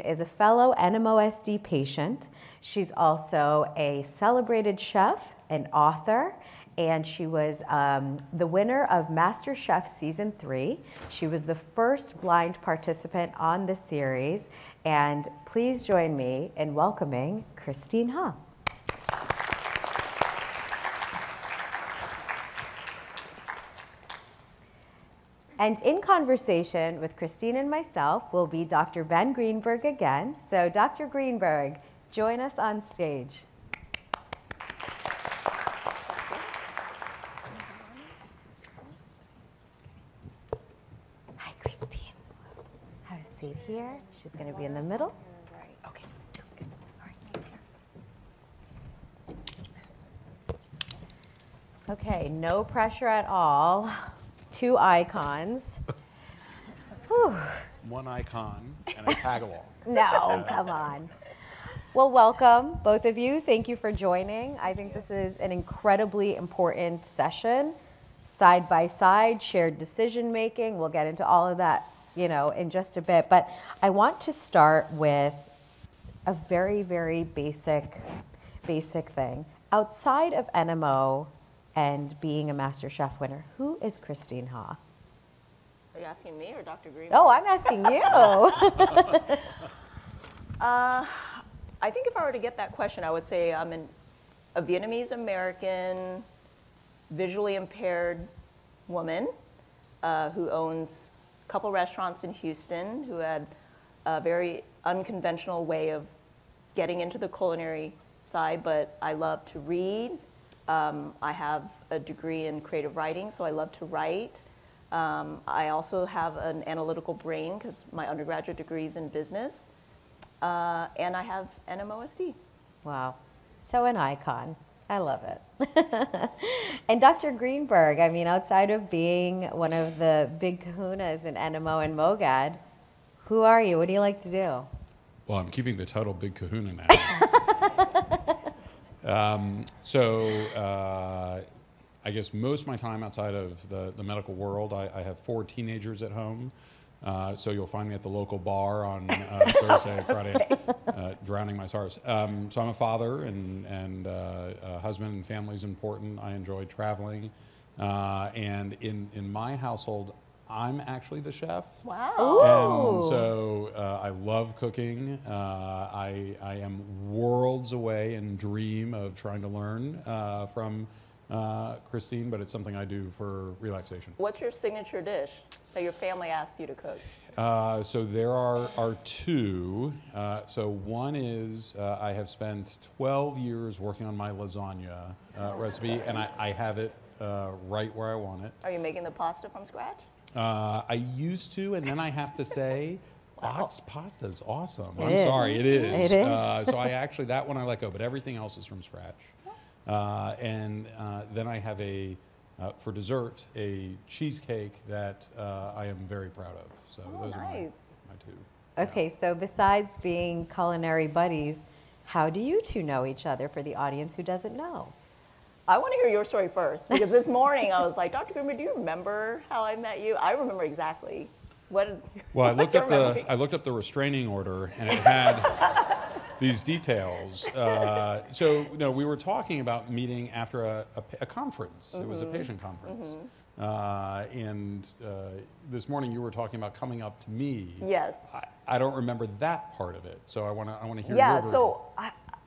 Is a fellow NMOSD patient. She's also a celebrated chef, an author, and she was the winner of MasterChef Season 3. She was the first blind participant on the series, and please join me in welcoming Christine Ha. And in conversation with Christine and myself will be Dr. Ben Greenberg again. So Dr. Greenberg, join us on stage. Hi, Christine. Have a seat here. She's going to be in the middle. Okay, sounds good. All right, sit here. Okay, no pressure at all. Two icons. Whew. One icon and a tag-along. No, come on. Well, welcome, both of you. Thank you for joining. I think this is an incredibly important session. Side by side, shared decision making. We'll get into all of that, in just a bit. But I want to start with a very, very basic thing. Outside of NMO and being a MasterChef winner, who is Christine Ha? Are you asking me or Dr. Greenberg? Oh, I'm asking you. I think if I were to get that question, I would say I'm a Vietnamese American, visually impaired woman who owns a couple restaurants in Houston, who had a very unconventional way of getting into the culinary side, but I love to read. I have a degree in creative writing, so I love to write. I also have an analytical brain because my undergraduate degree is in business. And I have NMOSD. Wow. So an icon. I love it. And Dr. Greenberg, I mean, outside of being one of the big kahunas in NMO and MOGAD, who are you? What do you like to do? Well, I'm keeping the title Big Kahuna now. I guess most of my time outside of the medical world, I have 4 teenagers at home. So you'll find me at the local bar on Thursday, Friday, drowning my sorrows. So I'm a father, and husband and family is important. I enjoy traveling. And in my household, I'm actually the chef. Wow. And so I love cooking. I am worlds away and dream of trying to learn from Christine, but it's something I do for relaxation. What's your signature dish that your family asks you to cook? So there are 2. So one is I have spent 12 years working on my lasagna recipe, and I have it right where I want it. Are you making the pasta from scratch? I used to, and then I have to say, box pasta is awesome. It is. Sorry, it is. It is. So that one I let go, but everything else is from scratch. And then I have for dessert, a cheesecake that I am very proud of. So those are my 2. Okay, so besides being culinary buddies, how do you two know each other for the audience who doesn't know? I want to hear your story first, because this morning I was like, Dr. Greenberg, do you remember how I met you? I remember exactly. Well, I looked up the restraining order, and it had these details. We were talking about meeting after a conference. Mm-hmm. It was a patient conference. Mm-hmm. And this morning you were talking about coming up to me. Yes. I don't remember that part of it, so I want to hear your version. Yeah, so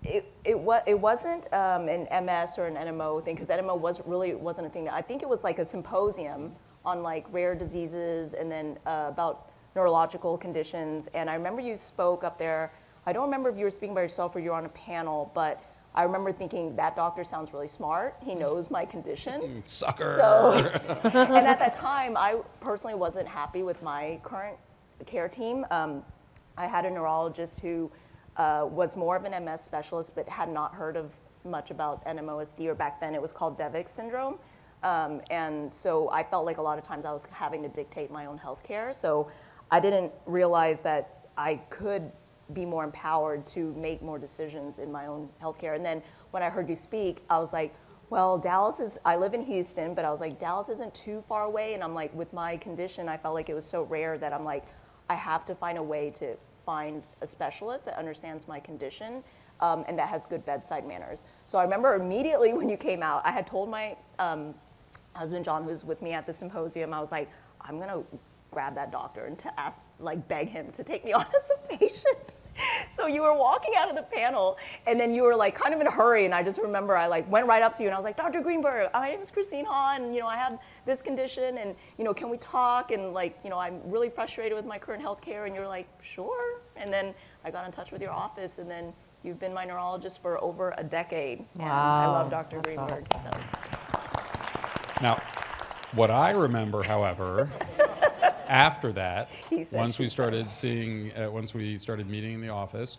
it wasn't an MS or an NMO thing, because NMO wasn't a thing. I think it was like a symposium on like rare diseases and then about neurological conditions. And I remember you spoke up there. I don't remember if you were speaking by yourself or you were on a panel, but I remember thinking, that doctor sounds really smart. He knows my condition. Sucker. And at that time, I personally wasn't happy with my current care team. I had a neurologist who was more of an MS specialist, but had not heard of much about NMOSD, or back then it was called Devick's syndrome. And so I felt like a lot of times I was having to dictate my own healthcare. So I didn't realize that I could be more empowered to make more decisions in my own healthcare. And then when I heard you speak, I was like, well, I live in Houston, but I was like, Dallas isn't too far away. And I'm like, with my condition, I felt like it was so rare that I'm like, I have to find a way to find a specialist that understands my condition and that has good bedside manners. So I remember immediately when you came out, I had told my husband, John, who's with me at the symposium, I was like, I'm going to grab that doctor and to ask, like, beg him to take me on as a patient. So you were walking out of the panel, and then you were like kind of in a hurry, and I just remember I like went right up to you and I was like, Dr. Greenberg, my name is Christine Hahn, and I have this condition, and can we talk? And like, I'm really frustrated with my current health care, and you're like, sure. And then I got in touch with your office, and then you've been my neurologist for over a decade. Wow. And I love Dr. Greenberg. Awesome. So. Now, what I remember, however, after that, once we started meeting in the office,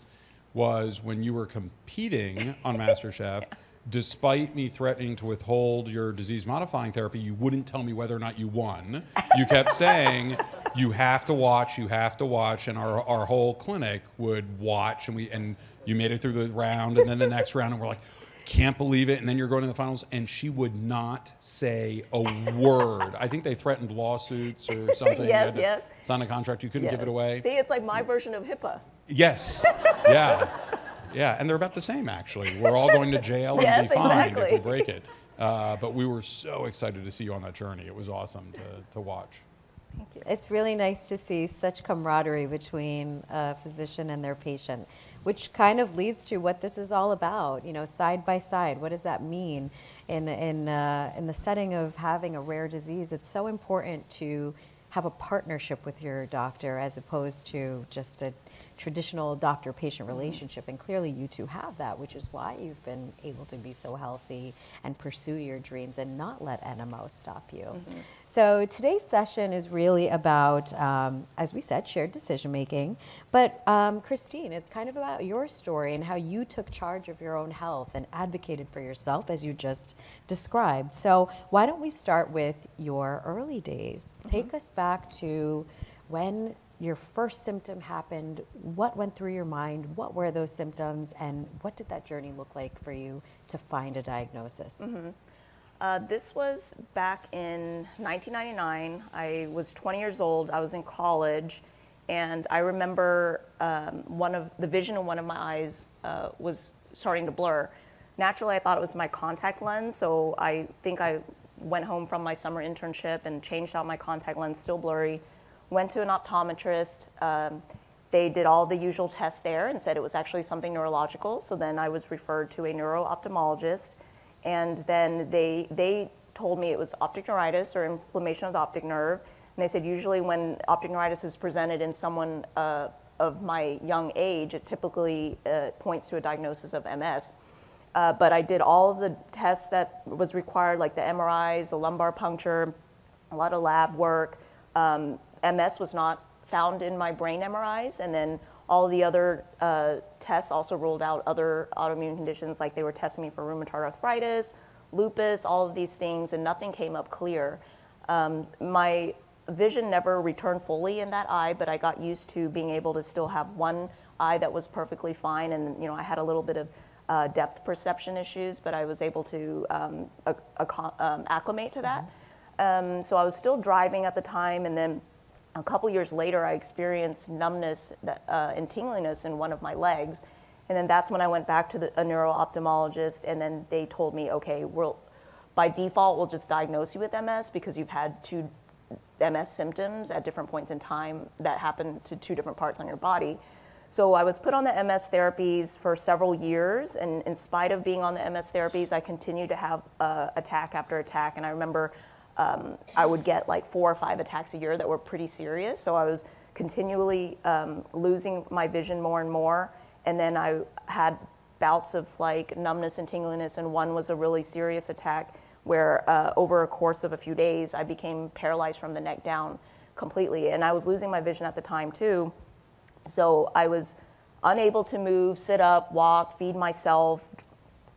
was when you were competing on MasterChef, despite me threatening to withhold your disease-modifying therapy, you wouldn't tell me whether or not you won. You kept saying, you have to watch, and our whole clinic would watch, and you made it through the round, and then the next round, and we're like, can't believe it, and then you're going to the finals, and she would not say a word. I think they threatened lawsuits or something. Yes, you had to sign a contract, you couldn't give it away. See, it's like my version of HIPAA. Yes, yeah, and they're about the same, actually. We're all going to jail and be fined if we break it. But we were so excited to see you on that journey. It was awesome to watch. Thank you. It's really nice to see such camaraderie between a physician and their patient, which kind of leads to what this is all about, side by side. What does that mean in the setting of having a rare disease? It's so important to have a partnership with your doctor as opposed to just a traditional doctor-patient relationship, and clearly you two have that, which is why you've been able to be so healthy and pursue your dreams and not let NMO stop you. Mm-hmm. So today's session is really about, as we said, shared decision-making, but Christine, it's kind of about your story and how you took charge of your own health and advocated for yourself, as you just described. So why don't we start with your early days? Mm-hmm. Take us back to when your first symptom happened, what went through your mind, what were those symptoms, and what did that journey look like for you to find a diagnosis? Mm-hmm. This was back in 1999. I was 20 years old. I was in college, and I remember the vision in one of my eyes was starting to blur. Naturally, I thought it was my contact lens, so I think I went home from my summer internship and changed out my contact lens, still blurry. Went to an optometrist. They did all the usual tests there and said it was actually something neurological. So then I was referred to a neuro-ophthalmologist, and then they told me it was optic neuritis or inflammation of the optic nerve. And they said usually when optic neuritis is presented in someone of my young age, it typically points to a diagnosis of MS. But I did all of the tests that was required, like the MRIs, the lumbar puncture, a lot of lab work. MS was not found in my brain MRIs, and then all the other tests also ruled out other autoimmune conditions, like they were testing me for rheumatoid arthritis, lupus, all of these things, and nothing came up clear. My vision never returned fully in that eye, but I got used to being able to still have one eye that was perfectly fine, and I had a little bit of depth perception issues, but I was able to acclimate to that. So I was still driving at the time, and then a couple years later, I experienced numbness and tingliness in one of my legs. And then that's when I went back to a neuro-ophthalmologist, and then they told me, okay, by default, we'll just diagnose you with MS because you've had 2 MS symptoms at different points in time that happen to 2 different parts on your body. So I was put on the MS therapies for several years, and in spite of being on the MS therapies, I continued to have attack after attack. And I remember I would get like 4 or 5 attacks a year that were pretty serious. So I was continually losing my vision more and more. And then I had bouts of like numbness and tingliness, and one was a really serious attack where over a course of a few days, I became paralyzed from the neck down completely. And I was losing my vision at the time too. So I was unable to move, sit up, walk, feed myself,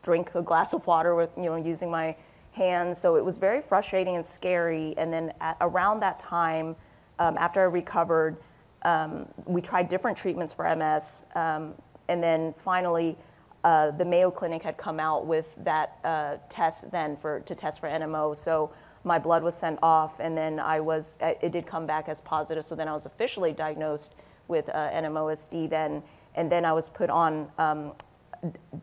drink a glass of water with, using my hands. So it was very frustrating and scary. And then around that time, after I recovered, we tried different treatments for MS. And then finally, the Mayo Clinic had come out with that test then to test for NMO. So my blood was sent off, and then it did come back as positive. So then I was officially diagnosed with NMOSD then, and then I was put on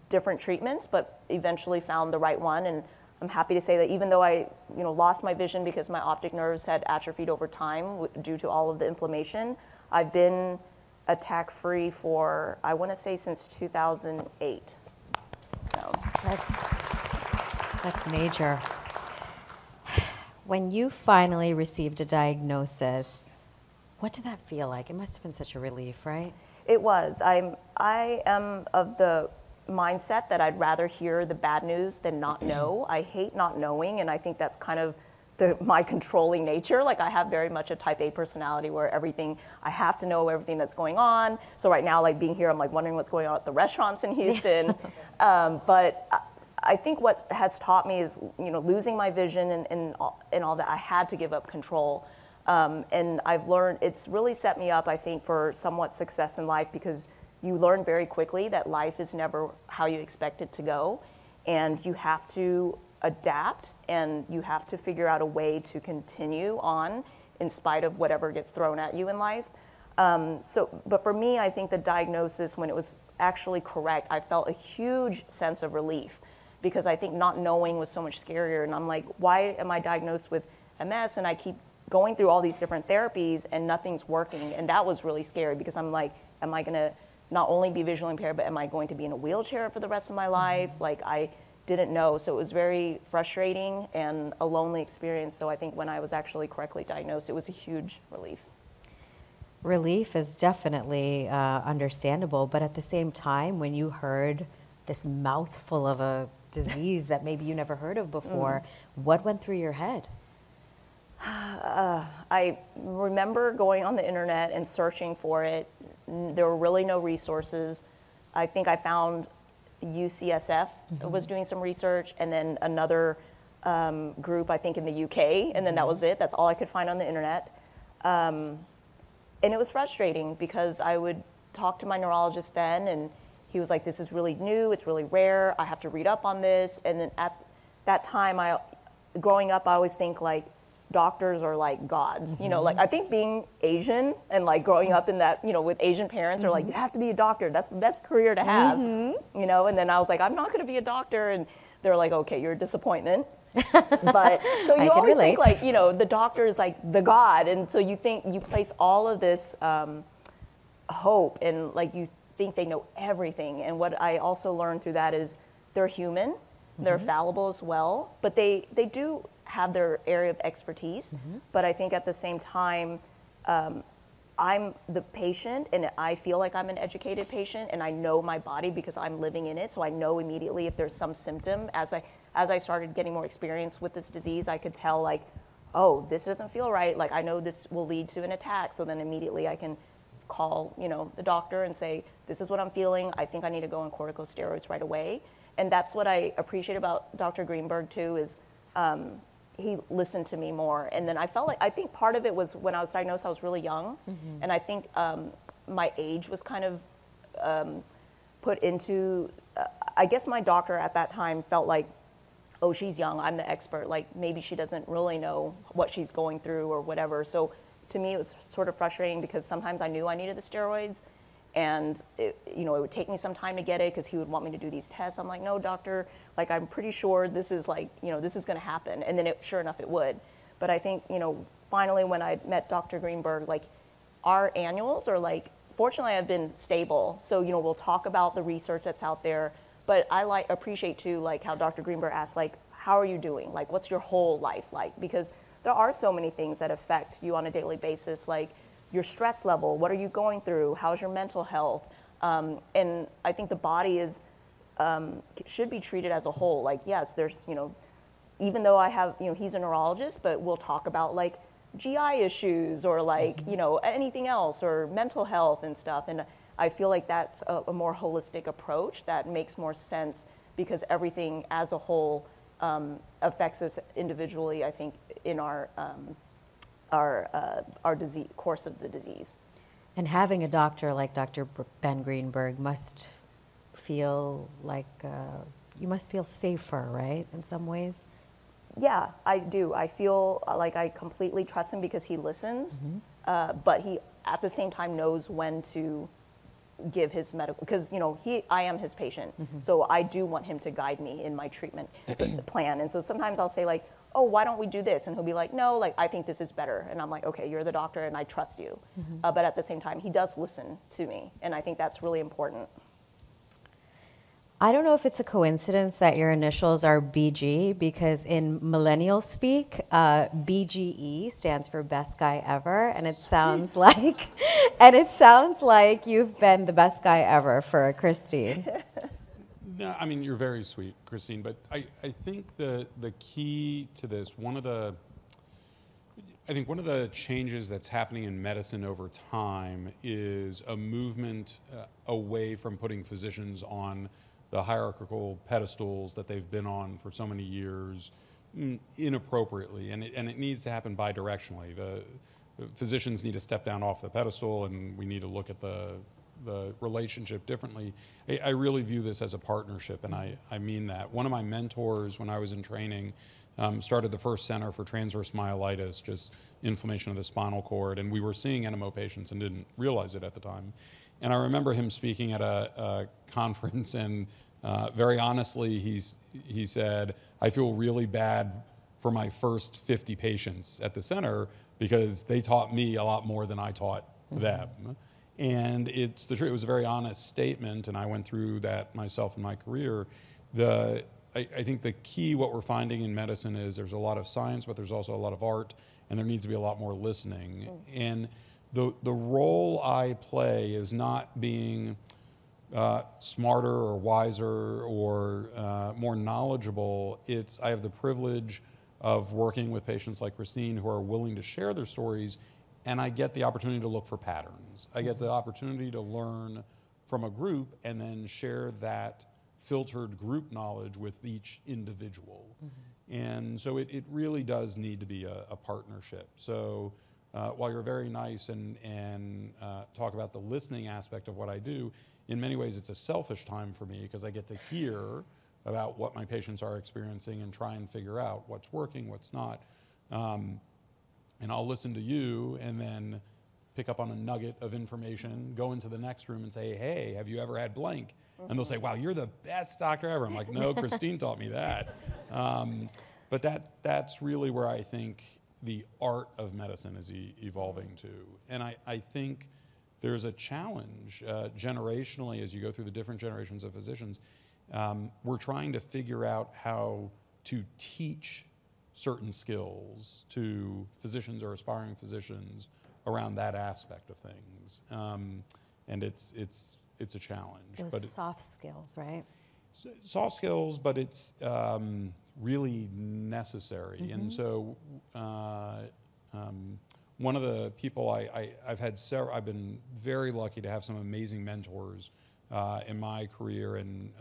different treatments, but eventually found the right one. And I'm happy to say that even though I lost my vision because my optic nerves had atrophied over time due to all of the inflammation, I've been attack-free for, I want to say, since 2008. So that's major. When you finally received a diagnosis, what did that feel like? It must have been such a relief, right? It was. I am of the mindset that I'd rather hear the bad news than not know. I hate not knowing, and I think that's kind of my controlling nature. Like, I have very much a type A personality where I have to know everything that's going on. So right now, like being here, I'm like wondering what's going on at the restaurants in Houston. But I think what has taught me is, losing my vision and all that, I had to give up control. And I've learned, it's really set me up, I think, for somewhat success in life, because you learn very quickly that life is never how you expect it to go. And you have to adapt, and you have to figure out a way to continue on in spite of whatever gets thrown at you in life. But for me, I think the diagnosis, when it was actually correct, I felt a huge sense of relief, because I think not knowing was so much scarier. And I'm like, why am I diagnosed with MS? And I keep going through all these different therapies and nothing's working. And that was really scary, because I'm like, am I gonna not only be visually impaired, but am I going to be in a wheelchair for the rest of my life? Like, I didn't know. So it was very frustrating and a lonely experience. So I think when I was actually correctly diagnosed, it was a huge relief. Relief is definitely understandable, but at the same time, when you heard this mouthful of a disease that maybe you never heard of before, what went through your head? I remember going on the internet and searching for it. There were really no resources. I think I found UCSF was doing some research, and then another group, I think in the UK, and then that was it. That's all I could find on the internet. And it was frustrating, because I would talk to my neurologist then, and he was like, this is really new, it's really rare, I have to read up on this. And then at that time, growing up, I always think like doctors are like gods. Like, I think being Asian and like growing up in that, with Asian parents are like, you have to be a doctor, that's the best career to have, and then I was like, I'm not gonna be a doctor, and they're like, okay, you're a disappointment. But so you always think like, the doctor is like the god, and so you think, you place all of this hope, and like you think they know everything. And what I also learned through that is they're human, they're fallible as well, but they do have their area of expertise. But I think at the same time, I'm the patient, and I feel like I'm an educated patient, and I know my body because I'm living in it. So I know immediately if there's some symptom. As I started getting more experience with this disease, I could tell like, oh, this doesn't feel right. Like, I know this will lead to an attack. So then immediately I can call, the doctor and say, this is what I'm feeling. I think I need to go on corticosteroids right away. And that's what I appreciate about Dr. Greenberg too, is he listened to me more. And then I think part of it was when I was diagnosed, I was really young. And I think my age was kind of put into, I guess my doctor at that time felt like, oh, she's young, I'm the expert. Like, maybe she doesn't really know what she's going through or whatever. So to me, it was sort of frustrating, because sometimes I knew I needed the steroids, and it would take me some time to get it, because he would want me to do these tests. I'm like, no, doctor, like, I'm pretty sure this is like, this is gonna happen. And then sure enough, it would. But I think, finally when I met Dr. Greenberg, like, our annuals are like, fortunately I've been stable. So, we'll talk about the research that's out there, but I appreciate too, like how Dr. Greenberg asked, like, how are you doing? Like, what's your whole life like? Because there are so many things that affect you on a daily basis, like your stress level, what are you going through? How's your mental health? And I think the body should be treated as a whole. Like, yes, there's, even though I have, he's a neurologist, but we'll talk about like GI issues or like, anything else, or mental health and stuff. And I feel like that's a more holistic approach that makes more sense, because everything as a whole affects us individually, I think, in our disease, course of the disease. And having a doctor like Dr. Ben Greenberg must feel like, you must feel safer, right, in some ways? Yeah, I do. I feel like I completely trust him, because he listens, but he at the same time knows when to give his medical, because I am his patient, so I do want him to guide me in my treatment plan. And so sometimes I'll say like, oh, why don't we do this? And he'll be like, no, like I think this is better. And I'm like, okay, you're the doctor and I trust you. But at the same time, he does listen to me, and I think that's really important. I don't know if it's a coincidence that your initials are BG, because in millennial speak, BGE stands for best guy ever, and it sounds like, you've been the best guy ever for Christine. No, I mean, you're very sweet, Christine, but I think the key to this, I think one of the changes that's happening in medicine over time is a movement away from putting physicians on the hierarchical pedestals that they've been on for so many years inappropriately, and it needs to happen bidirectionally. The physicians need to step down off the pedestal, and we need to look at the relationship differently. I really view this as a partnership, and I mean that. One of my mentors when I was in training started the first center for transverse myelitis, just inflammation of the spinal cord, and we were seeing NMO patients and didn't realize it at the time. And I remember him speaking at a conference, and very honestly, he said, I feel really bad for my first 50 patients at the center because they taught me a lot more than I taught them. And it's the truth. It was a very honest statement, and I went through that myself in my career. I think the key, what we're finding in medicine is there's a lot of science, but there's also a lot of art, and there needs to be a lot more listening. And the role I play is not being smarter or wiser or more knowledgeable. I have the privilege of working with patients like Christine who are willing to share their stories, and I get the opportunity to look for patterns. I get the opportunity to learn from a group and then share that filtered group knowledge with each individual. And so it really does need to be a partnership. So while you're very nice and talk about the listening aspect of what I do, in many ways it's a selfish time for me because I get to hear about what my patients are experiencing and try and figure out what's working, what's not. And I'll listen to you and then pick up on a nugget of information, go into the next room and say, hey, have you ever had blank? And they'll say, wow, you're the best doctor ever. I'm like, no, Christine taught me that. But that's really where I think the art of medicine is evolving to. And I think there's a challenge generationally as you go through the different generations of physicians. We're trying to figure out how to teach certain skills to physicians or aspiring physicians around that aspect of things. And it's a challenge. Those soft skills, right? Soft skills, but it's really necessary. And so one of the people I've been very lucky to have some amazing mentors in my career, and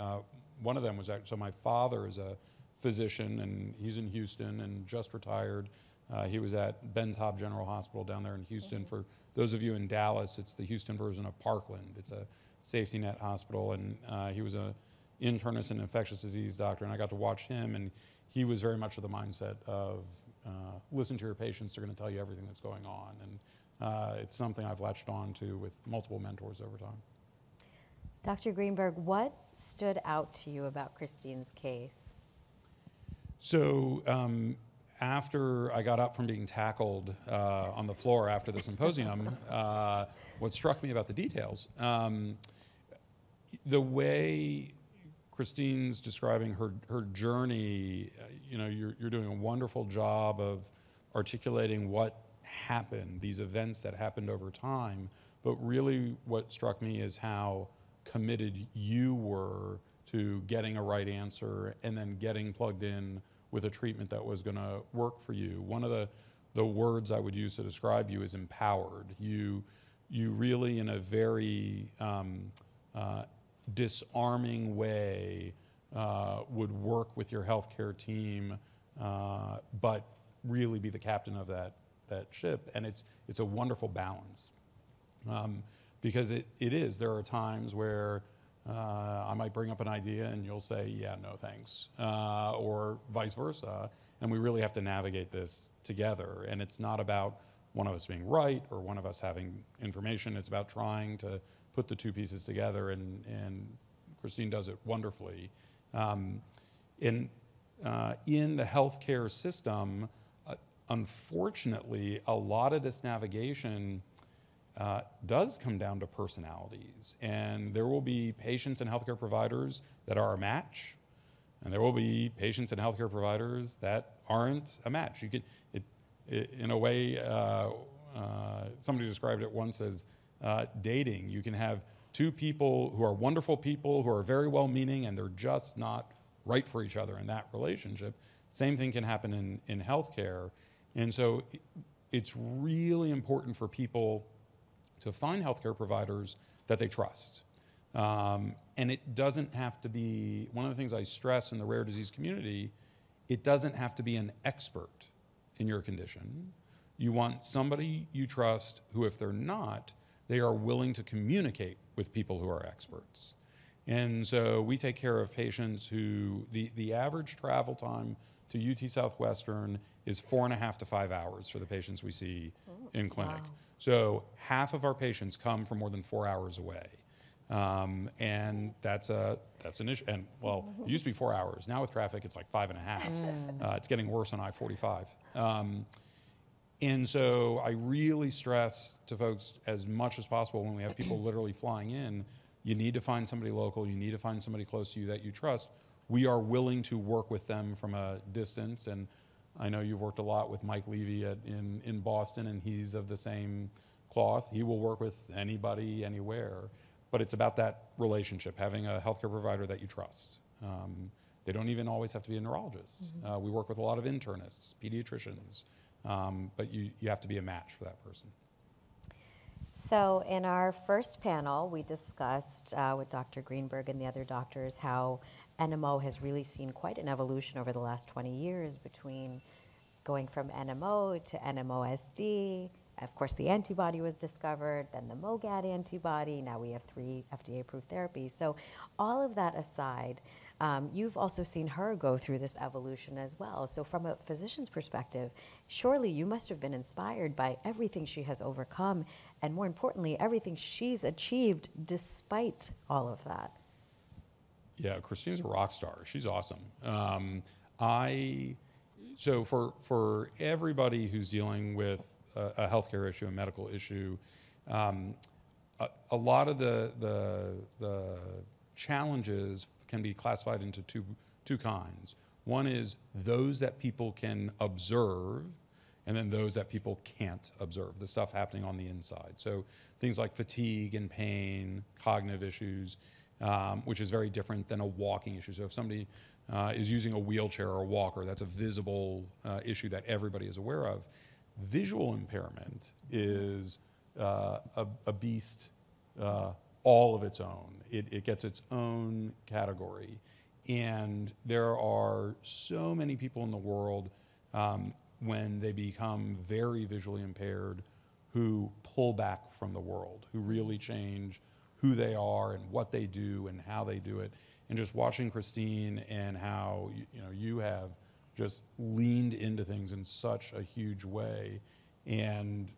one of them was so my father is a physician, and he's in Houston and just retired. He was at Ben Taub General Hospital down there in Houston. For those of you in Dallas, it's the Houston version of Parkland. It's a safety net hospital, and he was an internist and infectious disease doctor, and I got to watch him, and he was very much of the mindset of listen to your patients, they're going to tell you everything that's going on. And it's something I've latched on to with multiple mentors over time. Dr. Greenberg, what stood out to you about Christine's case? So after I got up from being tackled on the floor after the symposium, what struck me about the details, the way Christine's describing her journey, you're doing a wonderful job of articulating what happened, these events that happened over time, but really what struck me is how committed you were to getting a right answer and then getting plugged in with a treatment that was going to work for you. One of the words I would use to describe you is empowered. You really, in a very disarming way, would work with your healthcare team, but really be the captain of that ship. And it's a wonderful balance, because it is. There are times where I might bring up an idea and you'll say, yeah, no thanks, or vice versa. And we really have to navigate this together. And it's not about one of us being right or one of us having information. It's about trying to put the two pieces together, and Christine does it wonderfully. In the healthcare system, unfortunately, a lot of this navigation does come down to personalities. And there will be patients and healthcare providers that are a match, and there will be patients and healthcare providers that aren't a match. You could, in a way, somebody described it once as dating. You can have two people who are wonderful people, who are very well-meaning, and they're just not right for each other in that relationship. Same thing can happen in healthcare. And so it's really important for people to find healthcare providers that they trust. And it doesn't have to be, one of the things I stress in the rare disease community, it doesn't have to be an expert in your condition. You want somebody you trust who, if they're not, they are willing to communicate with people who are experts. And so we take care of patients who, the average travel time to UT Southwestern is 4.5 to 5 hours for the patients we see in clinic. Wow. So half of our patients come from more than 4 hours away. And that's an issue. And well, it used to be 4 hours. Now with traffic, it's like 5.5. It's getting worse on I-45. And so I really stress to folks as much as possible when we have people literally flying in, you need to find somebody local, you need to find somebody close to you that you trust. We are willing to work with them from a distance. And I know you've worked a lot with Mike Levy in Boston, and he's of the same cloth. He will work with anybody, anywhere. But it's about that relationship, having a healthcare provider that you trust. They don't even always have to be a neurologist. We work with a lot of internists, pediatricians, but you have to be a match for that person. So in our first panel, we discussed with Dr. Greenberg and the other doctors how NMO has really seen quite an evolution over the last 20 years between going from NMO to NMOSD. Of course, the antibody was discovered, then the MOGAD antibody. Now we have 3 FDA-approved therapies. So all of that aside, you've also seen her go through this evolution as well. So from a physician's perspective, surely you must have been inspired by everything she has overcome, and more importantly, everything she's achieved despite all of that. Yeah, Christine's a rock star. She's awesome. So for everybody who's dealing with a healthcare issue, a medical issue, a lot of the challenges can be classified into two kinds. One is those that people can observe, and then those that people can't observe, the stuff happening on the inside. So things like fatigue and pain, cognitive issues, which is very different than a walking issue. So if somebody is using a wheelchair or a walker, that's a visible issue that everybody is aware of. Visual impairment is a beast all of its own. It gets its own category. And there are so many people in the world when they become very visually impaired who pull back from the world, who really change who they are and what they do and how they do it. And just watching Christine and how you have just leaned into things in such a huge way and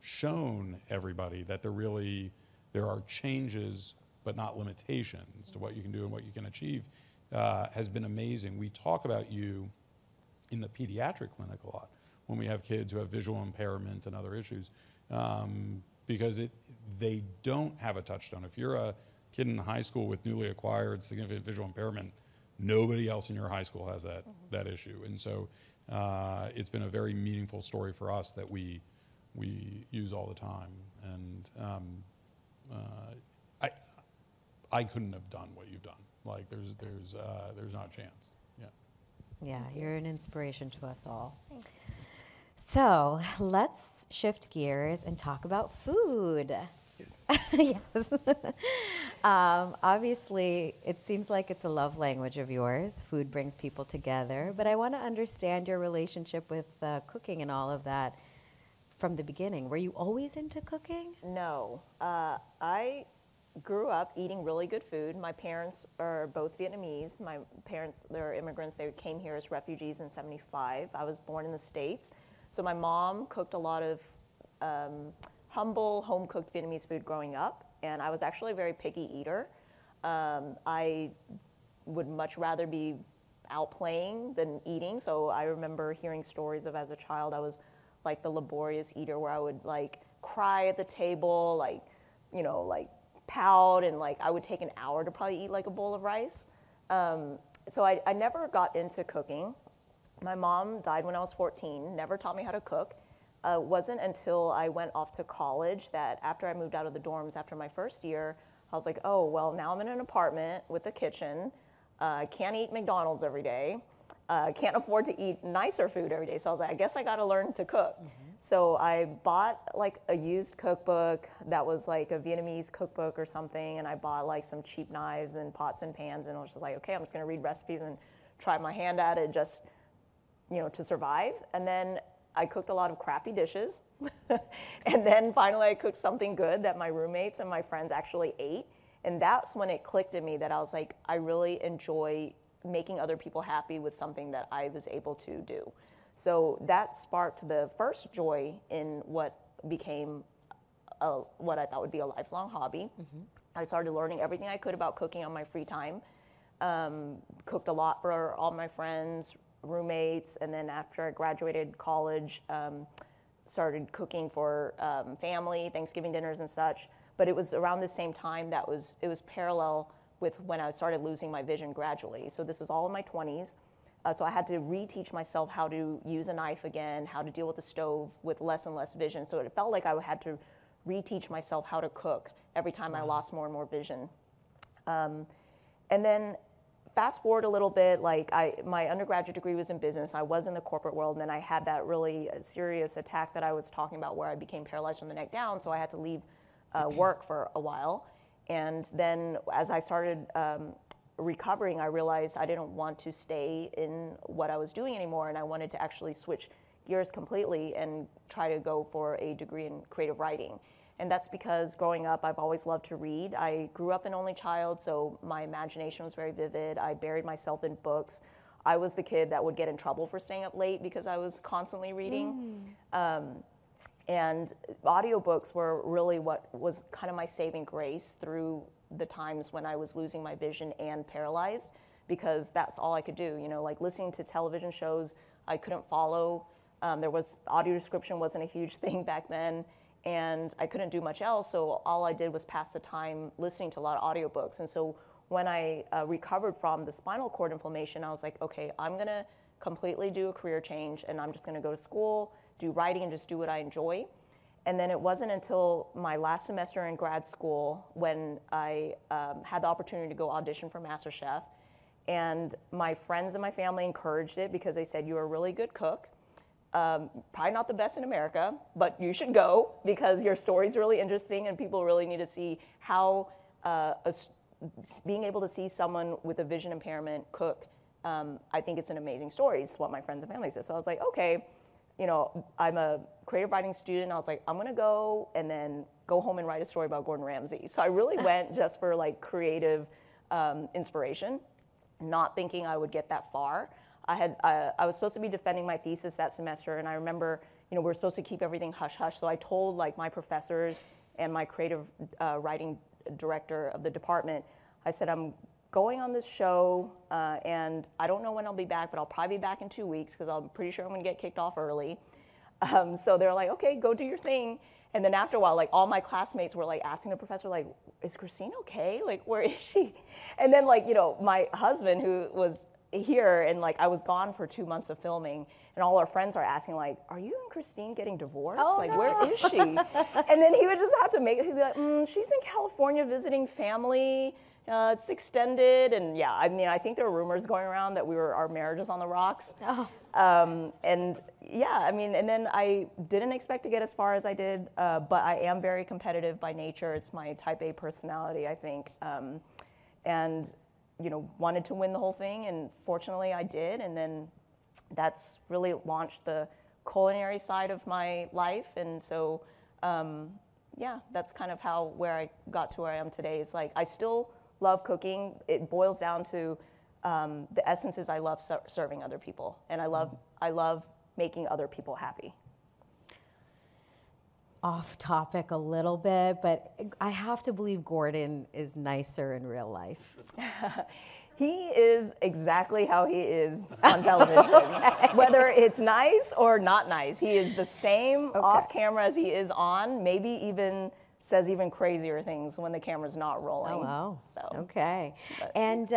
shown everybody that there are changes but not limitations to what you can do and what you can achieve has been amazing. We talk about you in the pediatric clinic a lot when we have kids who have visual impairment and other issues because they don't have a touchstone. If you're a kid in high school with newly acquired significant visual impairment, nobody else in your high school has that issue. And so it's been a very meaningful story for us that we use all the time. And I couldn't have done what you've done. Like there's not a chance. Yeah. Yeah, you're an inspiration to us all. Thanks. So let's shift gears and talk about food. Yes. Obviously, it seems like it's a love language of yours. Food brings people together. But I want to understand your relationship with cooking and all of that from the beginning. Were you always into cooking? No. I grew up eating really good food. My parents are both Vietnamese. My parents, they're immigrants. They came here as refugees in '75. I was born in the States. So my mom cooked a lot of humble, home-cooked Vietnamese food growing up, and I was actually a very picky eater. I would much rather be out playing than eating, so I remember hearing stories of as a child I was like the laborious eater where I would like cry at the table, like, you know, like pout, and like I would take an hour to probably eat like a bowl of rice. So I never got into cooking. My mom died when I was 14, never taught me how to cook. Wasn't until I went off to college that after I moved out of the dorms after my first year, I was like, oh, well, now I'm in an apartment with a kitchen. I can't eat McDonald's every day. Can't afford to eat nicer food every day. So I was like, I guess I got to learn to cook. So I bought like a used cookbook that was like a Vietnamese cookbook or something, and I bought like some cheap knives and pots and pans, and I was just like, okay, I'm just going to read recipes and try my hand at it just, you know, to survive. And then I cooked a lot of crappy dishes. And then finally I cooked something good that my roommates and my friends actually ate. And that's when it clicked in me that I was like, I really enjoy making other people happy with something that I was able to do. So that sparked the first joy in what became what I thought would be a lifelong hobby. I started learning everything I could about cooking on my free time. Cooked a lot for all my friends, roommates, and then after I graduated college, started cooking for family, Thanksgiving dinners and such. But it was around the same time that it was parallel with when I started losing my vision gradually. So this was all in my 20s. So I had to reteach myself how to use a knife again, how to deal with the stove with less and less vision. So it felt like I had to reteach myself how to cook every time I lost more and more vision. And then fast forward a little bit, like my undergraduate degree was in business. I was in the corporate world, and then I had that really serious attack that I was talking about where I became paralyzed from the neck down, so I had to leave work for a while. And then as I started recovering, I realized I didn't want to stay in what I was doing anymore, and I wanted to actually switch gears completely and try to go for a degree in creative writing. And that's because growing up, I've always loved to read. I grew up an only child, so my imagination was very vivid. I buried myself in books. I was the kid that would get in trouble for staying up late because I was constantly reading. And audiobooks were really what was kind of my saving grace through the times when I was losing my vision and paralyzed, because that's all I could do. You know, like listening to television shows, I couldn't follow. Audio description wasn't a huge thing back then, and I couldn't do much else, so all I did was pass the time listening to a lot of audiobooks. And so when I recovered from the spinal cord inflammation, I was like, okay, I'm gonna completely do a career change, and I'm just gonna go to school, do writing, and just do what I enjoy. And then it wasn't until my last semester in grad school when I had the opportunity to go audition for MasterChef. And my friends and my family encouraged it because they said, you're a really good cook. Probably not the best in America, but you should go because your story's really interesting and people really need to see how being able to see someone with a vision impairment cook, I think it's an amazing story. It's what my friends and family said. So I was like, okay, you know, I'm a creative writing student. I was like, I'm gonna go and then go home and write a story about Gordon Ramsay. So I really went just for like creative inspiration, not thinking I would get that far. I was supposed to be defending my thesis that semester, and I remember, you know, we were supposed to keep everything hush-hush, so I told like my professors and my creative writing director of the department, I said, I'm going on this show, and I don't know when I'll be back, but I'll probably be back in 2 weeks, because I'm pretty sure I'm gonna get kicked off early. So they're like, okay, go do your thing. And then after a while, like all my classmates were like asking the professor, like, is Christine okay? Like, where is she? And then like, you know, my husband, who was here, and like I was gone for 2 months of filming, and all our friends are asking like, are you and Christine getting divorced? Oh, like, no. Where is she? And then he would just have to he'd be like, she's in California visiting family. It's extended, and yeah, I mean, I think there were rumors going around that our marriage is on the rocks. Oh. And yeah, I mean, and then I didn't expect to get as far as I did, but I am very competitive by nature. It's my type A personality, I think. And you know, wanted to win the whole thing, and fortunately I did, and then that's really launched the culinary side of my life. And so yeah, that's kind of where I got to where I am today. Is like, I still love cooking. It boils down to the essence is I love serving other people, and I love making other people happy. off topic a little bit, but I have to believe Gordon is nicer in real life. He is exactly how he is on television. Whether it's nice or not nice, he is the same off camera as he is on, maybe even says even crazier things when the camera's not rolling. Oh, wow. So, okay. And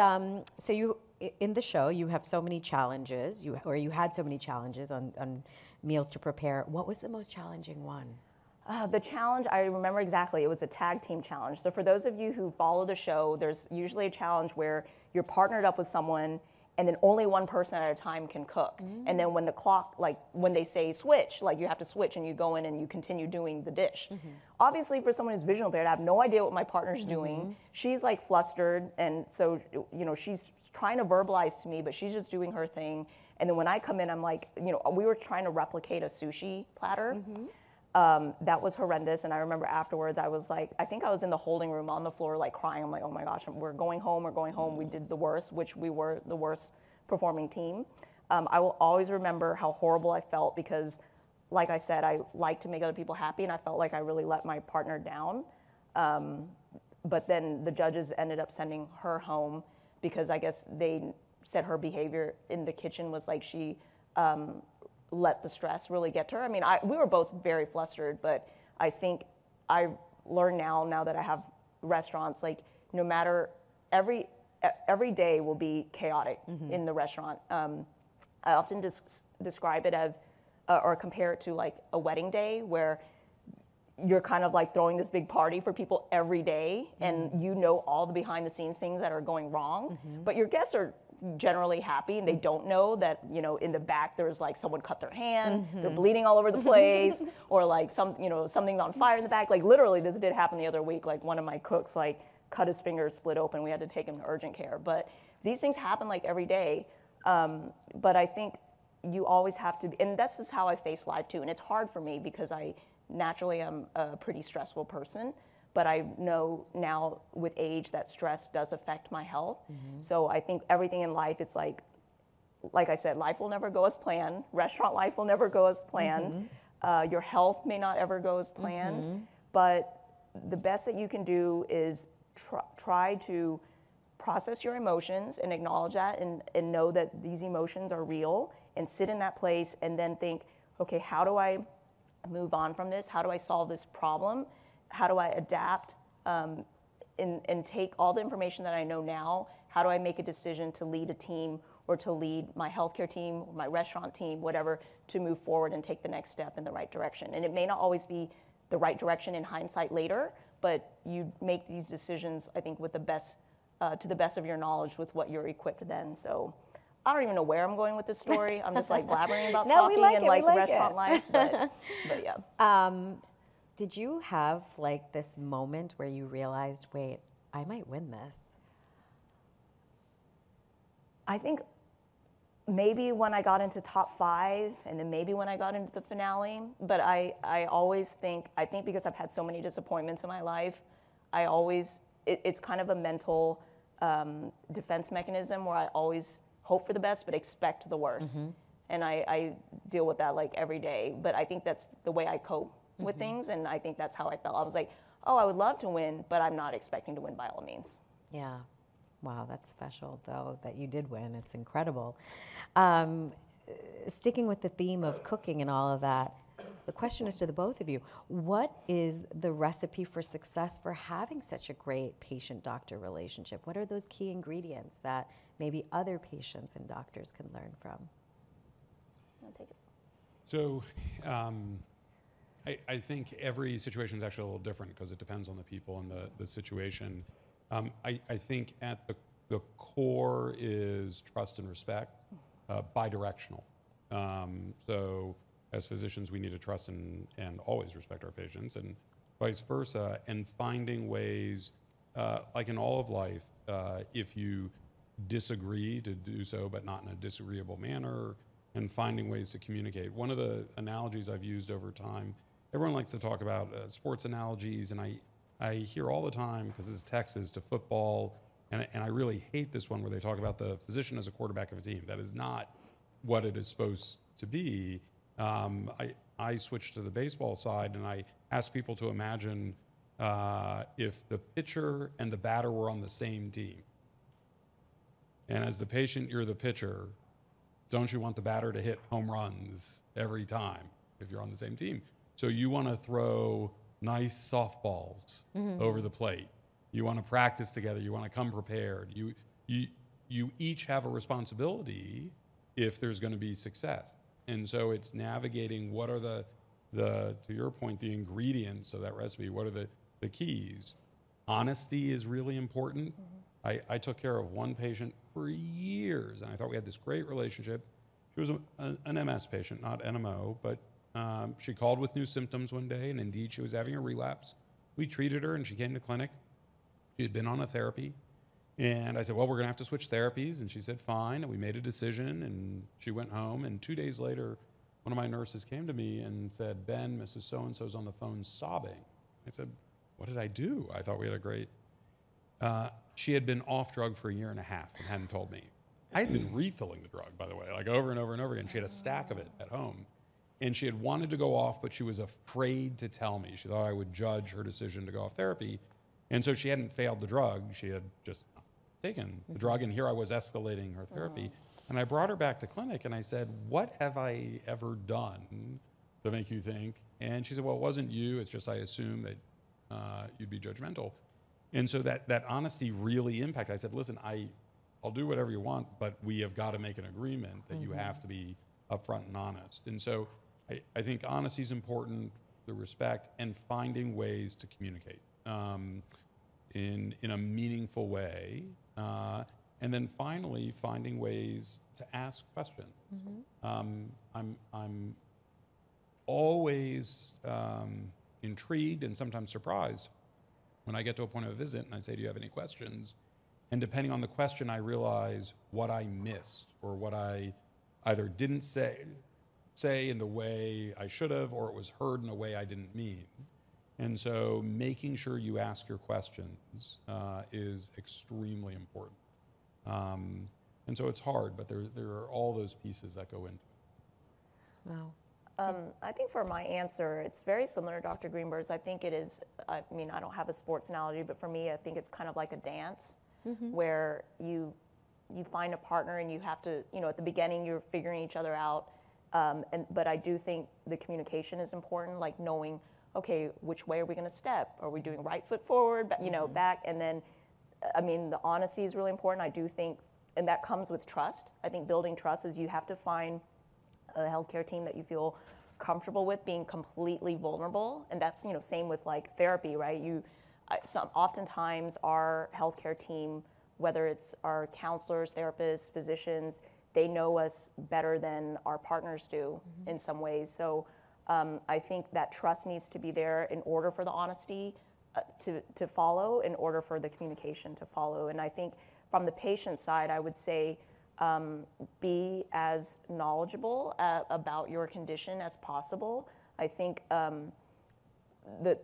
so you, in the show, you have so many challenges, you had so many challenges on meals to prepare. What was the most challenging one? The challenge, I remember exactly, it was a tag team challenge. So for those of you who follow the show, there's usually a challenge where you're partnered up with someone and then only one person at a time can cook. And then when the clock, like when they say switch, like you have to switch and you go in and you continue doing the dish. Obviously for someone who's visually impaired, I have no idea what my partner's doing. She's like flustered, and so, you know, she's trying to verbalize to me, but she's just doing her thing. And then when I come in, I'm like, you know, we were trying to replicate a sushi platter. That was horrendous, and I remember afterwards I was like, I think I was in the holding room on the floor like crying. I'm like, oh my gosh, we're going home, we did the worst, which we were the worst performing team. I will always remember how horrible I felt because, like I said, I like to make other people happy, and I felt like I really let my partner down. But then the judges ended up sending her home because I guess they said her behavior in the kitchen was like she let the stress really get to her. I mean, we were both very flustered, but I think I learned now that I have restaurants, like no matter, every day will be chaotic in the restaurant. I often describe it as, or compare it to like a wedding day where you're kind of like throwing this big party for people every day, and you know all the behind the scenes things that are going wrong, but your guests are generally happy and they don't know that, you know, in the back there's like someone cut their hand, they're bleeding all over the place, or like something's on fire in the back. Like literally this did happen the other week, like one of my cooks like cut his finger, split open, we had to take him to urgent care. But these things happen like every day. But I think you always have to, and this is how I face life too, and it's hard for me because I naturally am a pretty stressful person. But I know now with age that stress does affect my health. So I think everything in life, it's like I said, life will never go as planned. Restaurant life will never go as planned. Your health may not ever go as planned. But the best that you can do is try to process your emotions and acknowledge that and know that these emotions are real, and sit in that place and then think, okay, how do I move on from this? How do I solve this problem? How do I adapt and take all the information that I know now? How do I make a decision to lead a team or to lead my healthcare team, or my restaurant team, whatever, to move forward and take the next step in the right direction? And it may not always be the right direction in hindsight later, but you make these decisions, I think, with the best, to the best of your knowledge with what you're equipped then. So I don't even know where I'm going with this story. I'm just like blabbering about talking and like restaurant life, but yeah. Did you have like this moment where you realized, wait, I might win this? I think maybe when I got into top 5, and then maybe when I got into the finale, but I always think, because I've had so many disappointments in my life, it's kind of a mental defense mechanism where I always hope for the best but expect the worst. And I deal with that like every day, but I think that's the way I cope with things, and I think that's how I felt. I was like, oh, I would love to win, but I'm not expecting to win by all means. Yeah. Wow, that's special, though, that you did win. It's incredible. Sticking with the theme of cooking and all of that, the question is to the both of you, what is the recipe for success for having such a great patient-doctor relationship? What are those key ingredients that maybe other patients and doctors can learn from? I'll take it. So, I think every situation is actually a little different because it depends on the people and the situation. I think at the core is trust and respect, bidirectional. So as physicians, we need to trust and always respect our patients, and vice versa, and finding ways, like in all of life, if you disagree, to do so, but not in a disagreeable manner, and finding ways to communicate. One of the analogies I've used over time, everyone likes to talk about sports analogies, and I hear all the time, because it's Texas, to football, and I really hate this one where they talk about the physician as a quarterback of a team. That is not what it is supposed to be. I switched to the baseball side, and I ask people to imagine if the pitcher and the batter were on the same team. And as the patient, you're the pitcher. Don't you want the batter to hit home runs every time if you're on the same team? So you want to throw nice softballs over the plate. You want to practice together. You want to come prepared. You each have a responsibility if there's going to be success. And so it's navigating what are the to your point, the ingredients of that recipe. What are the keys? Honesty is really important. I took care of one patient for years, and I thought we had this great relationship. She was an MS patient, not NMO, but she called with new symptoms one day, and indeed she was having a relapse. We treated her, and she came to clinic. She had been on a therapy, and I said, well, we're going to have to switch therapies, and she said, fine, and we made a decision, and she went home, and 2 days later, one of my nurses came to me and said, Ben, Mrs. So-and-so's on the phone sobbing. I said, what did I do? I thought we had a great... she had been off drug for 1.5 years and hadn't told me. I had been refilling the drug, by the way, like over and over and over again. She had a stack of it at home. And she had wanted to go off, but she was afraid to tell me. She thought I would judge her decision to go off therapy. And so she hadn't failed the drug. She had just taken the drug. And here I was escalating her therapy. And I brought her back to clinic, and I said, what have I ever done to make you think? And she said, well, it wasn't you. It's just I assumed that you'd be judgmental. And so that honesty really impacted. I said, listen, I'll do whatever you want, but we have got to make an agreement that you have to be upfront and honest. And so I think honesty is important, the respect, and finding ways to communicate in a meaningful way. And then finally, finding ways to ask questions. I'm always intrigued and sometimes surprised when I get to a point of a visit and I say, do you have any questions? And depending on the question, I realize what I missed or what I either didn't say in the way I should have, or it was heard in a way I didn't mean. And so making sure you ask your questions is extremely important. And so it's hard, but there are all those pieces that go into it. Wow. I think for my answer, it's very similar to Dr. Greenberg's. I think it is, I mean, I don't have a sports analogy, but for me, I think it's kind of like a dance where you find a partner and you have to, at the beginning, you're figuring each other out. But I do think the communication is important, like knowing, okay, which way are we going to step? Are we doing right foot forward, back? And then, I mean, the honesty is really important. I do think, and that comes with trust. I think building trust is you have to find a healthcare team that you feel comfortable with being completely vulnerable. And that's, same with like therapy, right? Oftentimes our healthcare team, whether it's our counselors, therapists, physicians, they know us better than our partners do in some ways. So I think that trust needs to be there in order for the honesty to follow, in order for the communication to follow. And I think from the patient side, I would say, be as knowledgeable about your condition as possible. I think the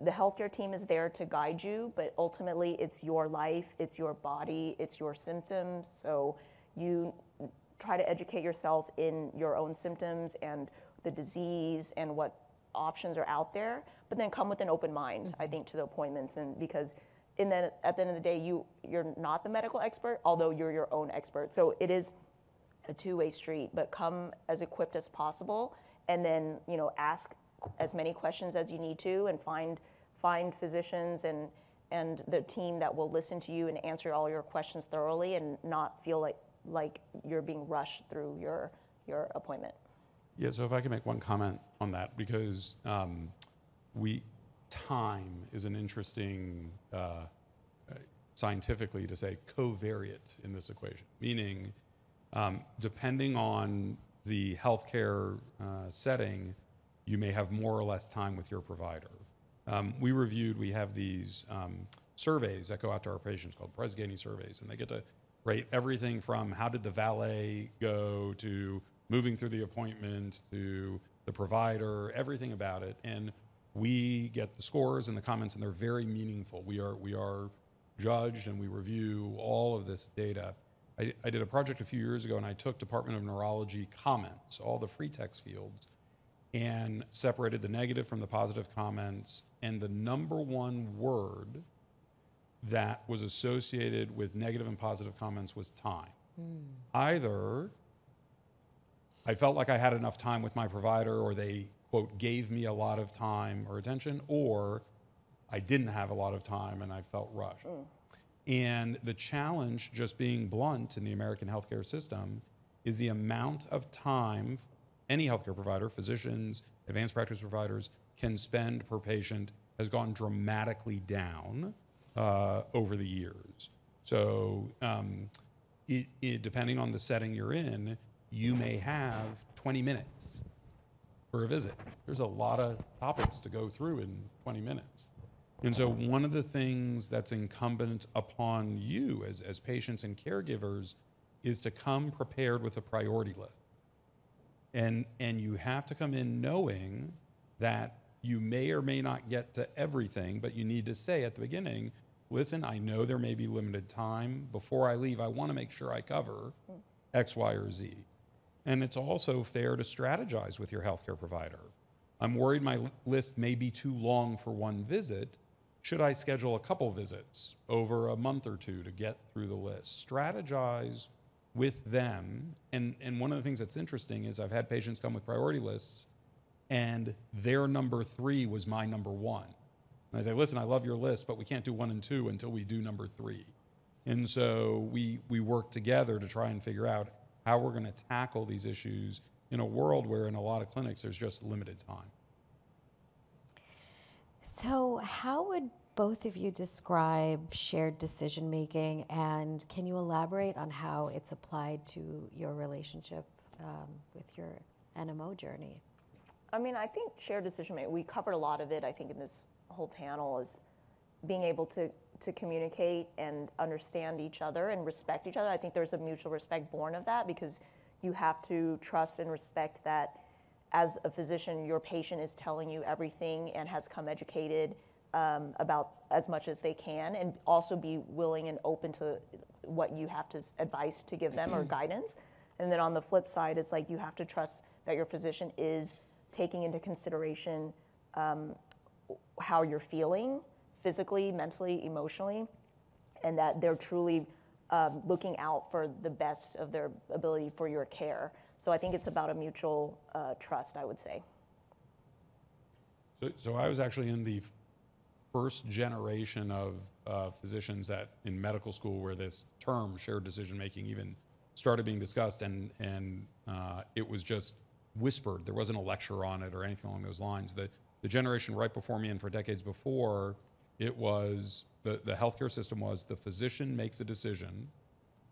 healthcare team is there to guide you, but ultimately it's your life, it's your body, it's your symptoms. So you try to educate yourself in your own symptoms and the disease and what options are out there, but then come with an open mind, I think, to the appointments. And because at the end of the day, you're not the medical expert, although you're your own expert. So it is a two-way street, but come as equipped as possible, and then ask as many questions as you need to, and find physicians and the team that will listen to you and answer all your questions thoroughly, and not feel like you're being rushed through your appointment. Yeah. So if I can make one comment on that, because time is an interesting, scientifically to say, covariate in this equation, meaning depending on the healthcare setting, you may have more or less time with your provider. We have these surveys that go out to our patients called Presgany surveys, and they get to rate everything from how did the valet go to moving through the appointment to the provider, everything about it. And we get the scores and the comments, and they're very meaningful. We are judged, and we review all of this data. I did a project a few years ago, and I took Department of Neurology comments, all the free text fields, and separated the negative from the positive comments. And the number one word that was associated with negative and positive comments was time. Either I felt like I had enough time with my provider, or they, quote, gave me a lot of time or attention, or I didn't have a lot of time and I felt rushed. And the challenge, just being blunt, in the American healthcare system is the amount of time any healthcare provider, physicians, advanced practice providers, can spend per patient has gone dramatically down over the years. So depending on the setting you're in, you may have 20 minutes for a visit. There's a lot of topics to go through in 20 minutes. And so one of the things that's incumbent upon you as patients and caregivers is to come prepared with a priority list. And you have to come in knowing that you may or may not get to everything, but you need to say at the beginning, listen, I know there may be limited time. Before I leave, I want to make sure I cover X, Y, or Z. And it's also fair to strategize with your healthcare provider. I'm worried my list may be too long for one visit. Should I schedule a couple visits over a month or two to get through the list? Strategize with them. And one of the things that's interesting is I've had patients come with priority lists and their number 3 was my number 1. And I say, listen, I love your list, but we can't do 1 and 2 until we do number 3. And so we work together to try and figure out how we're going to tackle these issues in a world where in a lot of clinics there's just limited time. So how would both of you describe shared decision making, and can you elaborate on how it's applied to your relationship with your NMO journey? I mean, I think shared decision making, we covered a lot of it, I think, in this whole panel, is being able to communicate and understand each other and respect each other. I think there's a mutual respect born of that, because you have to trust and respect that as a physician, your patient is telling you everything and has come educated about as much as they can, and also be willing and open to what you have to advice to give them or guidance. And then on the flip side, it's like you have to trust that your physician is taking into consideration how you're feeling physically, mentally, emotionally, and that they're truly looking out for the best of their ability for your care. So I think it's about a mutual trust, I would say. So I was actually in the first generation of physicians that in medical school where this term shared decision making even started being discussed, and it was just whispered. There wasn't a lecture on it or anything along those lines. The generation right before me and for decades before, it was the healthcare system was the physician makes a decision,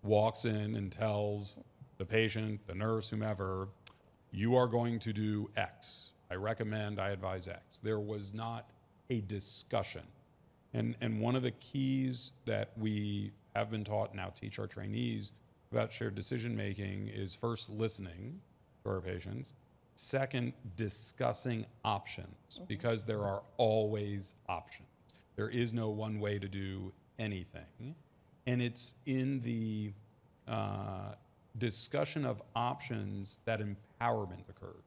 walks in and tells the patient, the nurse, whomever, you are going to do X. I recommend, I advise X. There was not a discussion. And one of the keys that we have been taught, now teach our trainees about shared decision making, is first listening to our patients. Second, discussing options, because there are always options. There is no one way to do anything. And it's in the discussion of options that empowerment occurs.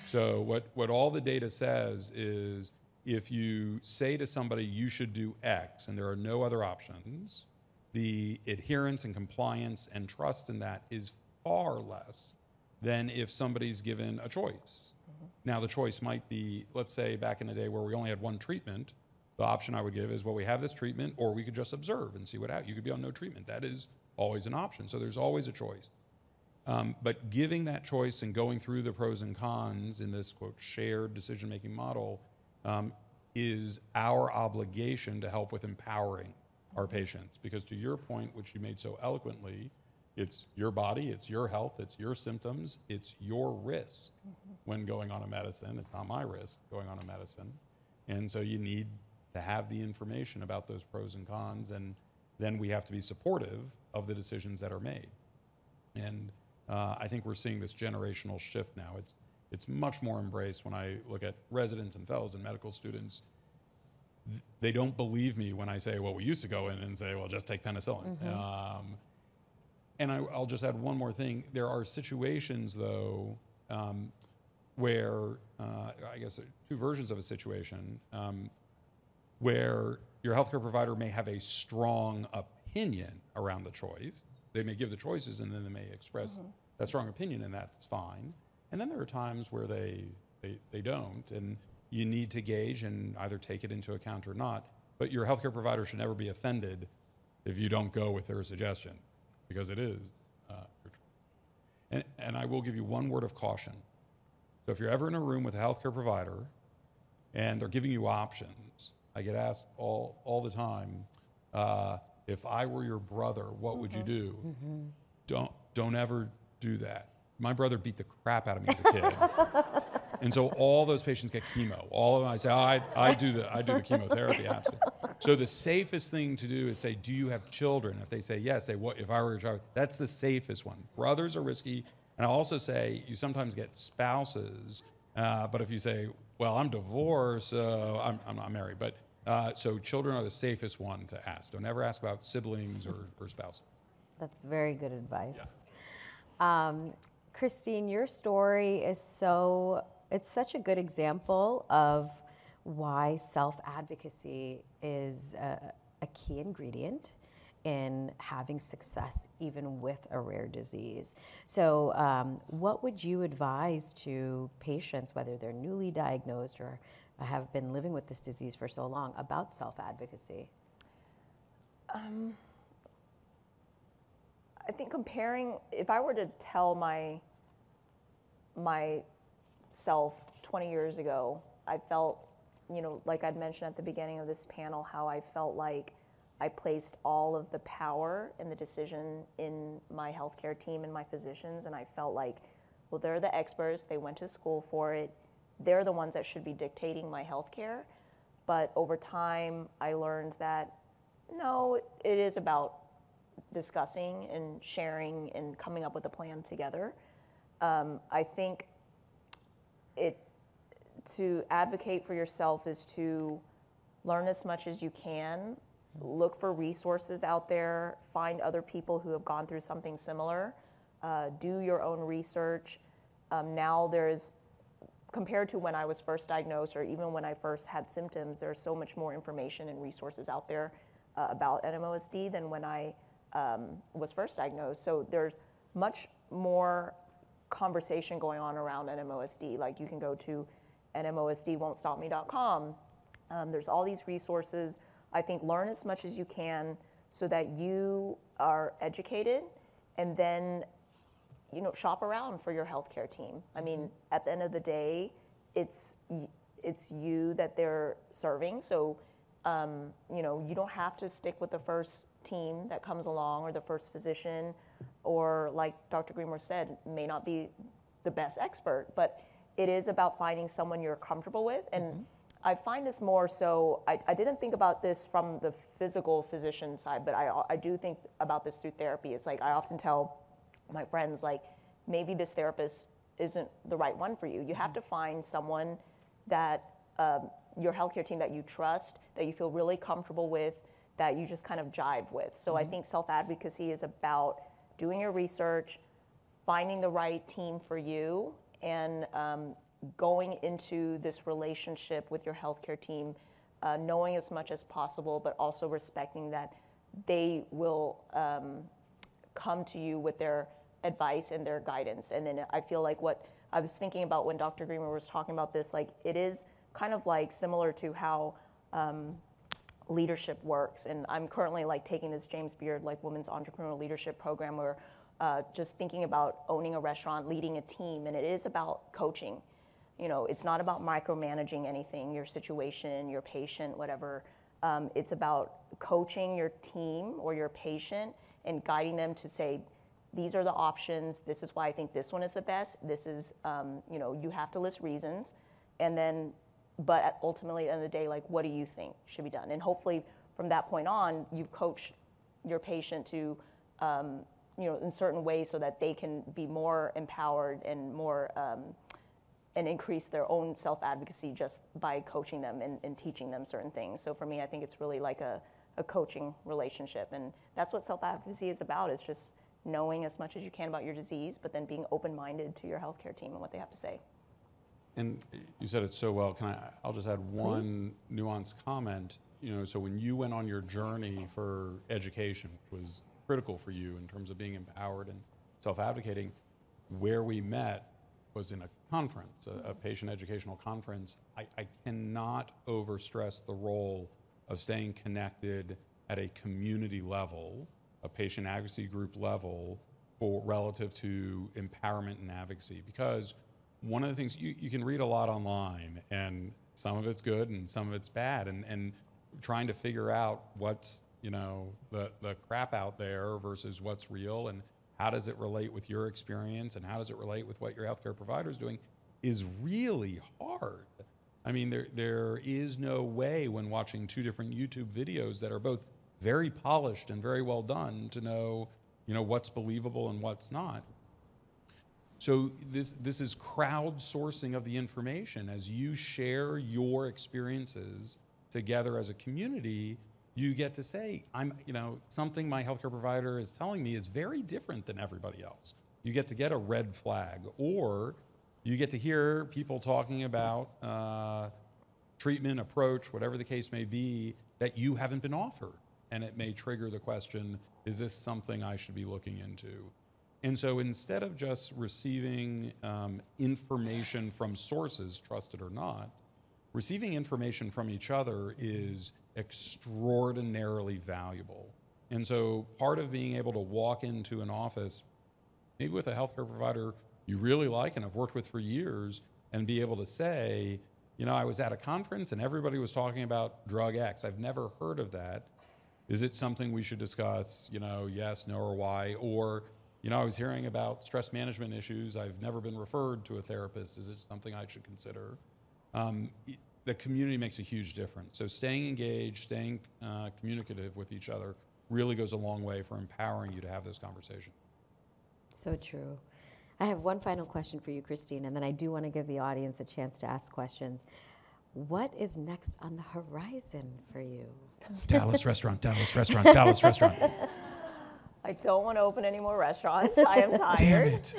So what all the data says is if you say to somebody you should do X and there are no other options, the adherence and compliance and trust in that is far less than if somebody's given a choice. Now the choice might be, let's say back in the day where we only had one treatment, the option I would give is, well, we have this treatment, or we could just observe and see what happens. You could be on no treatment. That is always an option. So there's always a choice. But giving that choice and going through the pros and cons in this, quote, shared decision-making model is our obligation to help with empowering our patients. Because to your point, which you made so eloquently, it's your body, it's your health, it's your symptoms, it's your risk when going on a medicine. It's not my risk going on a medicine. And so you need to have the information about those pros and cons, and then we have to be supportive of the decisions that are made. And I think we're seeing this generational shift now. It's much more embraced. When I look at residents and fellows and medical students, they don't believe me when I say, well, we used to go in and say, well, just take penicillin. And I'll just add one more thing. There are situations, though, where, I guess, two versions of a situation where your healthcare provider may have a strong opinion around the choice. They may give the choices and then they may express that strong opinion, and that's fine. And then there are times where they don't, and you need to gauge and either take it into account or not. But your healthcare provider should never be offended if you don't go with their suggestion, because it is your choice. And I will give you one word of caution. So if you're ever in a room with a healthcare provider and they're giving you options, I get asked all the time, if I were your brother, what would you do? Don't ever do that. My brother beat the crap out of me as a kid. And so all those patients get chemo. All of them, I say, I do the chemotherapy, absolutely. So the safest thing to do is say, do you have children? If they say yes, say, what if I were your child? That's the safest one. Brothers are risky. And I also say you sometimes get spouses, but if you say, well, I'm divorced, I'm not married, but so children are the safest one to ask. Don't ever ask about siblings or spouses. That's very good advice. Yeah. Christine, your story is it's such a good example of why self-advocacy is a key ingredient in having success even with a rare disease. So what would you advise to patients, whether they're newly diagnosed or have been living with this disease for so long, about self-advocacy? I think if I were to tell myself 20 years ago, I felt, like I'd mentioned at the beginning of this panel, how I felt like I placed all of the power and the decision in my healthcare team and my physicians, and I felt like, well, they're the experts, they went to school for it, they're the ones that should be dictating my healthcare. But over time, I learned that, no, it is about discussing and sharing and coming up with a plan together. I think to advocate for yourself is to learn as much as you can, look for resources out there, find other people who have gone through something similar, do your own research. Now compared to when I was first diagnosed or even when I first had symptoms, there's so much more information and resources out there about NMOSD than when I was first diagnosed. So there's much more conversation going on around NMOSD. Like you can go to NMOSDwon'tstopme.com. There's all these resources. I think learn as much as you can so that you are educated, and then shop around for your healthcare team. I mean, at the end of the day, it's you that they're serving. So you don't have to stick with the first team that comes along or the first physician, or like Dr. Greenberg said, may not be the best expert, but it is about finding someone you're comfortable with. And I find this more so, I didn't think about this from the physical physician side, but I do think about this through therapy. It's like I often tell my friends, like, maybe this therapist isn't the right one for you. You have to find someone that your healthcare team that you trust, that you feel really comfortable with, that you just kind of jive with. So I think self-advocacy is about doing your research, finding the right team for you, and going into this relationship with your healthcare team, knowing as much as possible, but also respecting that they will come to you with their advice and their guidance. And then I feel like what I was thinking about when Dr. Greenberg was talking about this, like it is kind of like similar to how leadership works. And I'm currently like taking this James Beard like Women's Entrepreneurial Leadership Program where just thinking about owning a restaurant, leading a team, and it is about coaching. It's not about micromanaging anything, your situation, your patient, whatever. It's about coaching your team or your patient and guiding them to say, these are the options, this is why I think this one is the best, this is, you have to list reasons, and then, but ultimately at the end of the day, like, what do you think should be done? And hopefully from that point on, you've coached your patient to, in certain ways so that they can be more empowered and more, and increase their own self-advocacy just by coaching them and teaching them certain things. So for me, I think it's really like a coaching relationship. And that's what self-advocacy is about, is just knowing as much as you can about your disease, but then being open-minded to your healthcare team and what they have to say. And you said it so well. I'll just add one nuanced comment. So when you went on your journey for education, which was critical for you in terms of being empowered and self-advocating, where we met was in a conference, a patient educational conference. I cannot overstress the role of staying connected at a community level, a patient advocacy group level, for relative to empowerment and advocacy. Because one of the things, you can read a lot online, and some of it's good and some of it's bad, and trying to figure out what's the crap out there versus what's real, and how does it relate with your experience, and how does it relate with what your healthcare provider is doing, is really hard. I mean, there is no way when watching two different YouTube videos that are both very polished and very well done to know what's believable and what's not. So this is crowdsourcing of the information. As you share your experiences together as a community, you get to say, something my healthcare provider is telling me is very different than everybody else. You get to get a red flag, or you get to hear people talking about treatment, approach, whatever the case may be, that you haven't been offered. And it may trigger the question, is this something I should be looking into? And so instead of just receiving information from sources, trusted or not, receiving information from each other is extraordinarily valuable. And so part of being able to walk into an office, maybe with a healthcare provider you really like and have worked with for years, and be able to say, I was at a conference and everybody was talking about drug X. I've never heard of that. Is it something we should discuss? Yes, no, or why? Or, I was hearing about stress management issues. I've never been referred to a therapist. Is it something I should consider? The community makes a huge difference. So staying engaged, staying communicative with each other really goes a long way for empowering you to have this conversation. So true. I have one final question for you, Christine, and then I do want to give the audience a chance to ask questions. What is next on the horizon for you? Dallas restaurant, Dallas restaurant, Dallas restaurant. I don't want to open any more restaurants. I am tired.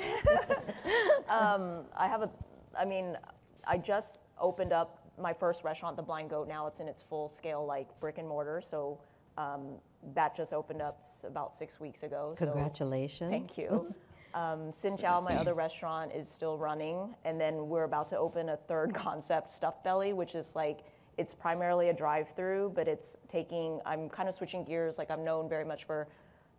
Damn it. I just opened up my first restaurant, The Blind Goat. Now it's in its full scale, brick and mortar. So that just opened up about 6 weeks ago. Congratulations. So, thank you. Sin Chow, my other restaurant, is still running. And then we're about to open a third concept, Stuffed Belly, which is it's primarily a drive-through, but I'm kind of switching gears. I'm known very much for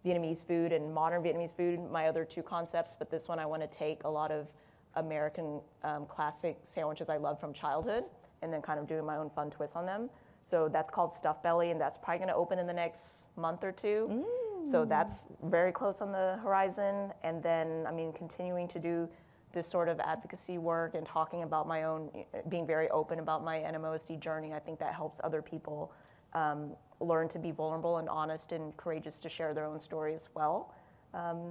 Vietnamese food and modern Vietnamese food, my other two concepts, but this one I want to take a lot of American classic sandwiches I loved from childhood and then kind of doing my own fun twist on them. So that's called Stuffed Belly, and that's probably going to open in the next month or two. So that's very close on the horizon. And then, continuing to do this sort of advocacy work and talking about my own, being very open about my NMOSD journey. I think that helps other people learn to be vulnerable and honest and courageous to share their own story as well.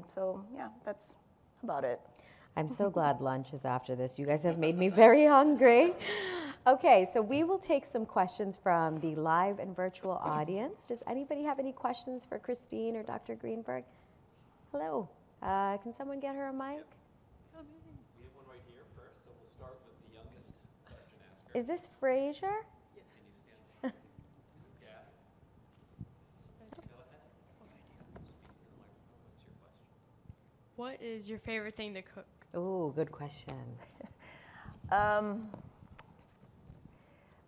So yeah, that's about it. I'm so glad lunch is after this. You guys have made me very hungry. Okay, so we will take some questions from the live and virtual audience. Does anybody have any questions for Christine or Dr. Greenberg? Hello. Can someone get her a mic? We have one right here first, so we'll start with the youngest question asker. Is this Fraser? Yeah. Can you stand? Yeah. Go ahead. What's your question? What is your favorite thing to cook? Ooh, good question.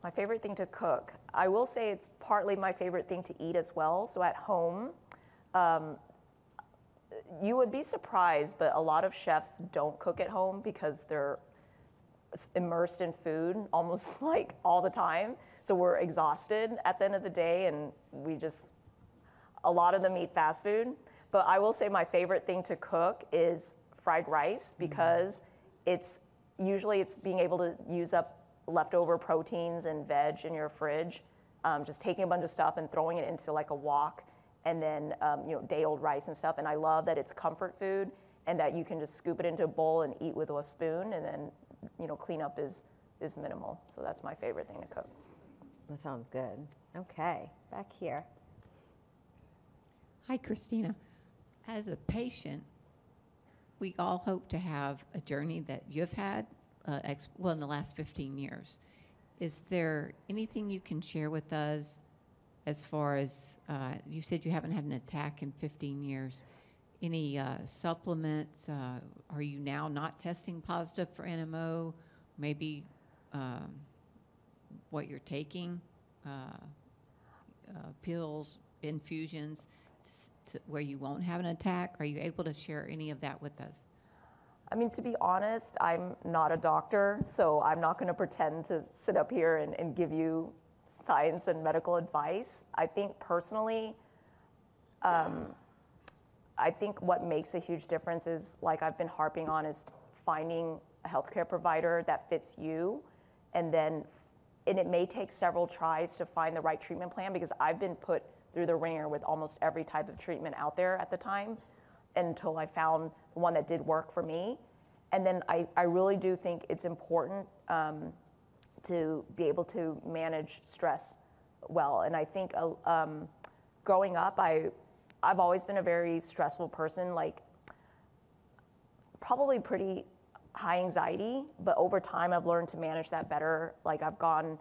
My favorite thing to cook. I will say it's partly my favorite thing to eat as well. So at home, you would be surprised, but a lot of chefs don't cook at home because they're immersed in food almost all the time. So we're exhausted at the end of the day, and a lot of them eat fast food. But I will say my favorite thing to cook is fried rice, because it's being able to use up leftover proteins and veg in your fridge, just taking a bunch of stuff and throwing it into a wok, and then day-old rice and stuff. And I love that it's comfort food and that you can just scoop it into a bowl and eat with a spoon, and then cleanup is minimal. So that's my favorite thing to cook. That sounds good. Okay, back here. Hi, Christina. As a patient, we all hope to have a journey that you've had in the last 15 years. Is there anything you can share with us as far as, you said you haven't had an attack in 15 years. Any supplements? Are you now not testing positive for NMO? Maybe what you're taking, pills, infusions, where you won't have an attack? Are you able to share any of that with us? I mean, to be honest, I'm not a doctor, so I'm not going to pretend to sit up here and give you science and medical advice. I think personally, I think what makes a huge difference is, like I've been harping on, is finding a healthcare provider that fits you, and it may take several tries to find the right treatment plan, because I've been put through the ringer with almost every type of treatment out there at the time until I found the one that did work for me. And then I really do think it's important to be able to manage stress well. And I think growing up, I've always been a very stressful person, like probably pretty high anxiety, but over time I've learned to manage that better. Like I've gone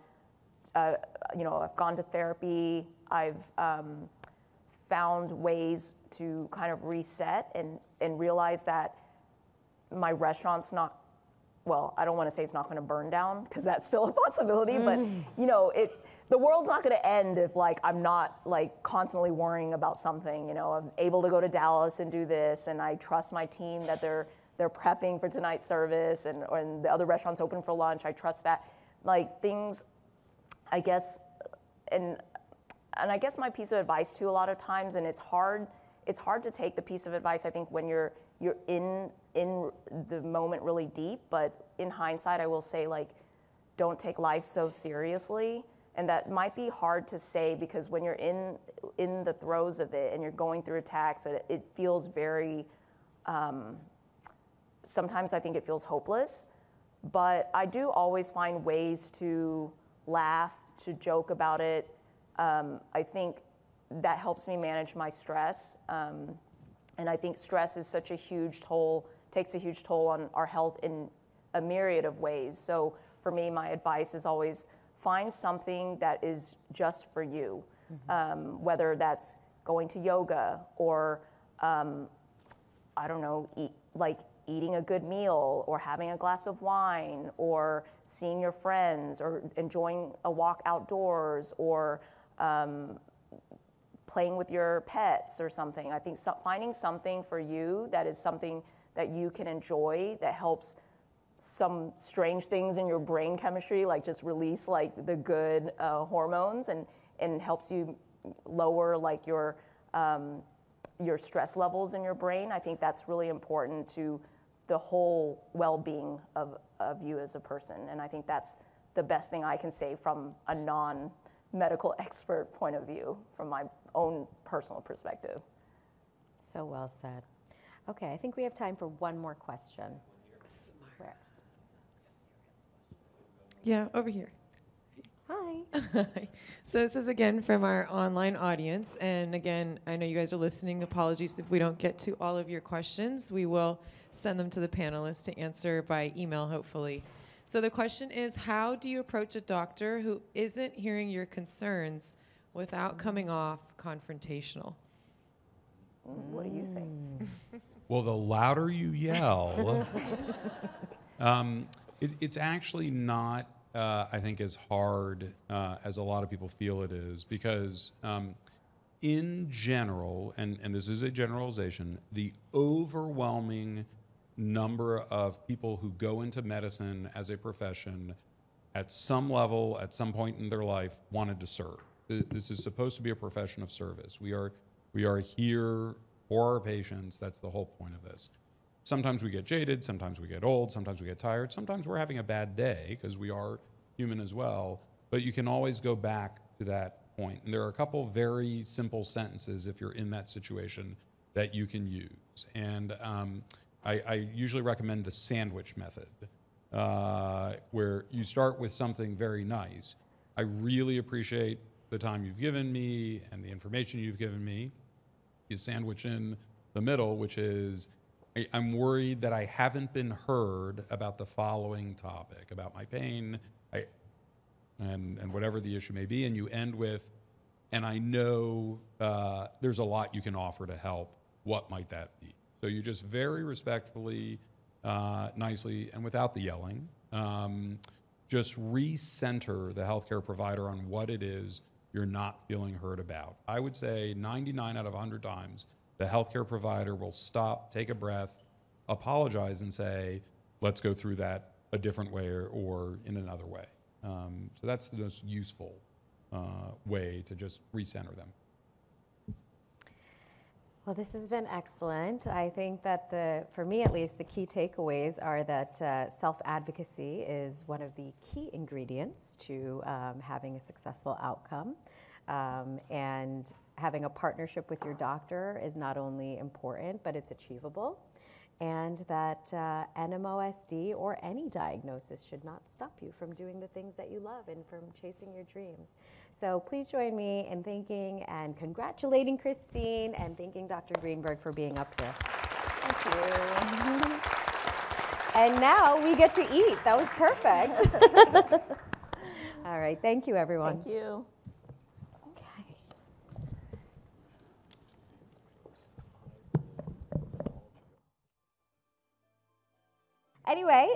to therapy. I've found ways to kind of reset and realize that my restaurant's not, well, I don't want to say it's not going to burn down, because that's still a possibility, but the world's not going to end if I'm not constantly worrying about something. I'm able to go to Dallas and do this, and I trust my team that they're prepping for tonight's service, and the other restaurant's open for lunch. I trust that, things, I guess, and I guess my piece of advice too, a lot of times, and it's hard to take the piece of advice, I think, when you're in the moment really deep, but in hindsight, I will say, don't take life so seriously. And that might be hard to say, because when you're in the throes of it and you're going through attacks, it feels very, sometimes I think it feels hopeless. But I do always find ways to laugh, to joke about it. I think that helps me manage my stress. And I think stress is such a huge toll, takes a huge toll on our health in a myriad of ways. So for me, my advice is always find something that is just for you, whether that's going to yoga or, I don't know, eating a good meal, or having a glass of wine, or seeing your friends, or enjoying a walk outdoors, or playing with your pets or something. I think finding something for you that is something that you can enjoy, that helps some strange things in your brain chemistry, just release the good hormones, and helps you lower your stress levels in your brain. I think that's really important to the whole well-being of you as a person. And I think that's the best thing I can say from a non-medical expert point of view, from my own personal perspective. So well said. Okay, I think we have time for one more question. Where? Yeah, over here. Hi. So this is again from our online audience. And again, I know you guys are listening. Apologies if we don't get to all of your questions. We will send them to the panelists to answer by email, hopefully. So the question is, how do you approach a doctor who isn't hearing your concerns without coming off confrontational? What do you think? Well, the louder you yell, it's actually not, I think, as hard as a lot of people feel it is, because in general, and this is a generalization, the overwhelming number of people who go into medicine as a profession at some level, at some point in their life, wanted to serve. This is supposed to be a profession of service. We are here for our patients. That's the whole point of this. Sometimes we get jaded, sometimes we get old, sometimes we get tired, sometimes we're having a bad day, because we are human as well, but you can always go back to that point. And there are a couple very simple sentences, if you're in that situation, that you can use. And I usually recommend the sandwich method, where you start with something very nice. I really appreciate the time you've given me and the information you've given me. You sandwich in the middle, which is, I'm worried that I haven't been heard about the following topic, about my pain, and whatever the issue may be, and you end with, and I know there's a lot you can offer to help. What might that be? So you just very respectfully, nicely, and without the yelling, just recenter the healthcare provider on what it is you're not feeling heard about. I would say 99 out of 100 times, the healthcare provider will stop, take a breath, apologize, and say, let's go through that a different way or in another way. So that's the most useful way to just recenter them. Well, this has been excellent. I think that for me at least, the key takeaways are that self-advocacy is one of the key ingredients to having a successful outcome. And having a partnership with your doctor is not only important, but it's achievable. And that NMOSD or any diagnosis should not stop you from doing the things that you love and from chasing your dreams. So please join me in thanking and congratulating Christine and thanking Dr. Greenberg for being up here. Thank you. And now we get to eat. That was perfect. All right, thank you, everyone. Thank you. Okay. Anyway.